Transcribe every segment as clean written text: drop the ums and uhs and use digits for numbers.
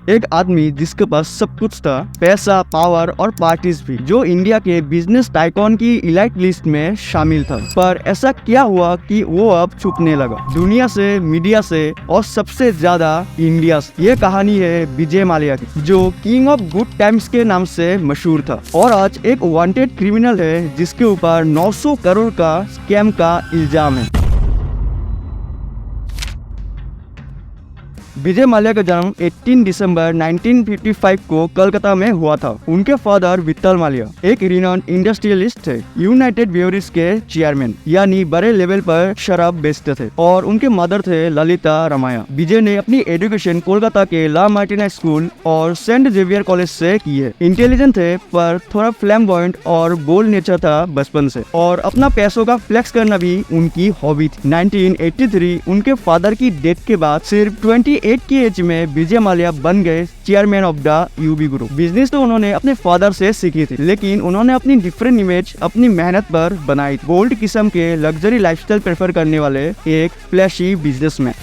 एक आदमी जिसके पास सब कुछ था, पैसा, पावर और पार्टीज भी, जो इंडिया के बिजनेस टाइकॉन की इलाइट लिस्ट में शामिल था। पर ऐसा क्या हुआ कि वो अब छुपने लगा दुनिया से, मीडिया से और सबसे ज्यादा इंडिया से। ये कहानी है विजय माल्या की, जो किंग ऑफ गुड टाइम्स के नाम से मशहूर था और आज एक वांटेड क्रिमिनल है जिसके ऊपर 900 करोड़ का स्कैम का इल्जाम है। विजय माल्या का जन्म 18 दिसंबर 1955 को कलकत्ता में हुआ था। उनके फादर विट्ठल माल्या एक रिनॉन इंडस्ट्रियलिस्ट थे, यूनाइटेड ब्रेवरीज के चेयरमैन, यानी बड़े लेवल पर शराब बेचते थे, और उनके मदर थे ललिता रमाया। विजय ने अपनी एजुकेशन कोलकाता के ला मार्टिना स्कूल और सेंट जेवियर कॉलेज से की है। इंटेलिजेंट थे पर थोड़ा फ्लैम्बॉयंट और बोल्ड नेचर था बचपन से, और अपना पैसों का फ्लेक्स करना भी उनकी हॉबी थी। 1983 उनके फादर की डेथ के बाद सिर्फ 28 की एज में विजय माल्या बन गए chairman of the UB group. Business तो उन्होंने अपने फादर से सीखी थी, लेकिन उन्होंने अपनी डिफरेंट इमेज अपनी मेहनत पर बनाई। बोल्ड किस्म के लग्जरी लाइफस्टाइल प्रेफर करने वाले एक फ्लैशी बिजनेसमैन।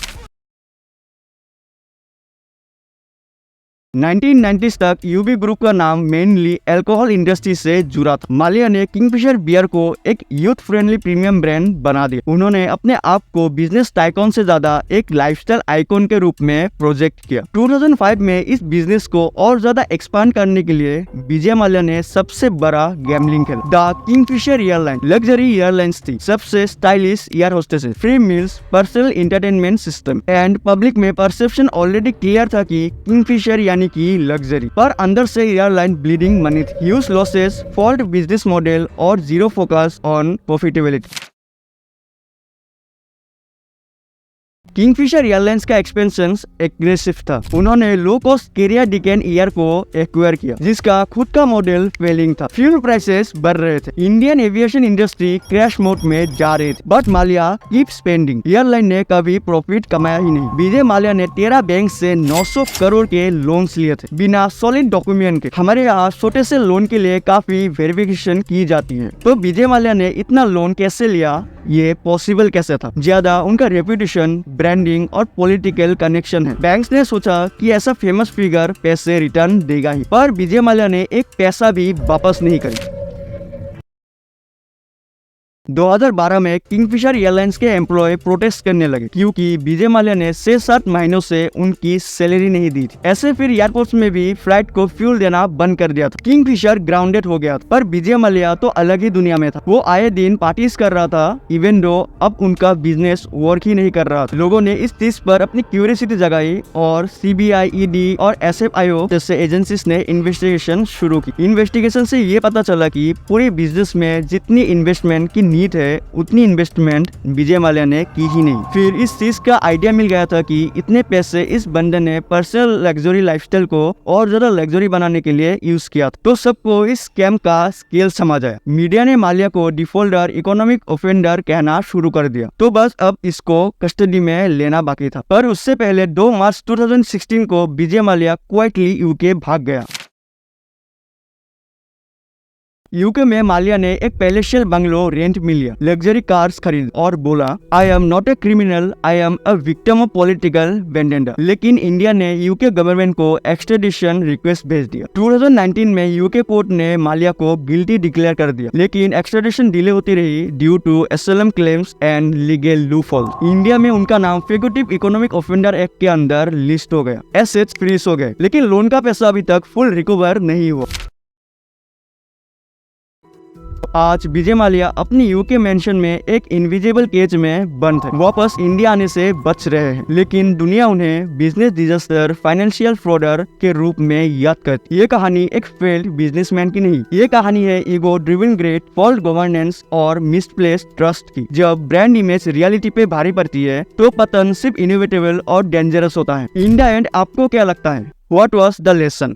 1990s तक यूबी ग्रुप का नाम मेनली अल्कोहल इंडस्ट्री से जुड़ा था। माल्या ने किंगफिशर बियर को एक यूथ फ्रेंडली प्रीमियम ब्रांड बना दिया। उन्होंने अपने आप को बिजनेस टाइकॉन से ज्यादा एक लाइफस्टाइल आइकॉन के रूप में प्रोजेक्ट किया। 2005 में इस बिजनेस को और ज्यादा एक्सपांड करने के लिए विजय माल्या ने सबसे बड़ा गैम्बलिंग खेला। The Kingfisher airline luxury airlines थी, सबसे stylish air hostesses, free meals, personal entertainment system, and public में परसेप्शन ऑलरेडी क्लियर था कि किंगफिशर यानी की लग्जरी, पर अंदर से एयरलाइन ब्लीडिंग मनी थी। Huge losses, fault business model और zero focus on profitability. Kingfisher airlines का एक्सपेंशन एग्रेसिव था। उन्होंने low cost carrier Deccan air को एक्वायर किया, जिसका खुद का मॉडल फेलिंग था। फ्यूल प्राइसेस बढ़ रहे थे, Indian aviation industry crash mode में जा रही थी, but Mallya keep spending. Airline ने कभी प्रॉफिट कमाया ही नहीं। विजय माल्या ने 13 बैंक से 900 करोड़ के लोन्स लिए थे, बिना सॉलिड डॉक्यूमेंट के। हमारे यहाँ छोटे से लोन के लिए काफी वेरिफिकेशन की जाती है, तो विजय माल्या ने इतना लोन कैसे लिया, ये पॉसिबल कैसे था? ज्यादा उनका रेपुटेशन, ब्रांडिंग और पॉलिटिकल कनेक्शन है। बैंक्स ने सोचा कि ऐसा फेमस फिगर पैसे रिटर्न देगा ही, पर विजय माल्या ने एक पैसा भी वापस नहीं करी। 2012 में किंगफिशर एयरलाइंस के एम्प्लॉय प्रोटेस्ट करने लगे क्योंकि विजय माल्या ने 6-7 महीनों से उनकी सैलरी नहीं दी थी। ऐसे फिर एयरपोर्ट्स में भी फ्लाइट को फ्यूल देना बंद कर दिया था। किंगफिशर ग्राउंडेड हो गया था, पर विजय माल्या तो अलग ही दुनिया में था। वो आए दिन पार्टीज कर रहा था, इवन दो अब उनका बिजनेस वर्क ही नहीं कर रहा था। लोगों ने इस चीज पर अपनी क्यूरियोसिटी जगाई और CBI, ED और SFIO जैसे एजेंसीज ने इन्वेस्टिगेशन शुरू की। इन्वेस्टिगेशन से ये पता चला कि पूरे बिजनेस में जितनी इन्वेस्टमेंट की नीड है, उतनी इन्वेस्टमेंट विजय माल्या ने की ही नहीं। फिर इस चीज का आइडिया मिल गया था कि इतने पैसे इस बंदे ने पर्सनल लग्जरी लाइफस्टाइल को और ज्यादा लग्जरी बनाने के लिए यूज किया था। तो सबको इस स्कैम का स्केल समझ आया। मीडिया ने माल्या को डिफॉल्टर, इकोनॉमिक ऑफेंडर कहना शुरू कर दिया। तो बस अब इसको कस्टडी में लेना बाकी था। पर उससे पहले 2 मार्च 2016 को विजय माल्या क्वाइटली UK भाग गया। यूके में माल्या ने एक पैलेशियल बंगलो रेंट में लिया, लग्जरी कार्स खरीद और बोला, I am not a criminal, I am a victim of political vendetta. लेकिन इंडिया ने यूके गवर्नमेंट को एक्सट्रेडिशन रिक्वेस्ट भेज दिया। 2019 में यूके कोर्ट ने माल्या को गिल्टी डिक्लेयर कर दिया, लेकिन एक्सट्रेडिशन डिले होती रही due to asylum claims and legal loopholes. India में उनका नाम फ्यूगिटिव इकोनॉमिक ऑफेंडर एक्ट के अंदर लिस्ट हो गया, एसेट्स फ्रीज हो गए, लेकिन लोन का पैसा अभी तक फुल रिकवर नहीं हुआ। आज विजय माल्या अपनी यूके मेंशन में एक इनविजिबल केज में बंद है, वापस इंडिया आने से बच रहे हैं, लेकिन दुनिया उन्हें बिजनेस डिजास्टर, फाइनेंशियल फ्रॉडर के रूप में याद करती है। ये कहानी एक फेल्ड बिजनेसमैन की नहीं, ये कहानी है ego driven great, fault governance और मिसप्लेस्ड ट्रस्ट की। जब ब्रांड इमेज रियलिटी पे भारी पड़ती है तो पतन सिर्फ इनोवेटेबल और डेंजरस होता है। इन द एंड आपको क्या लगता है? What was the lesson?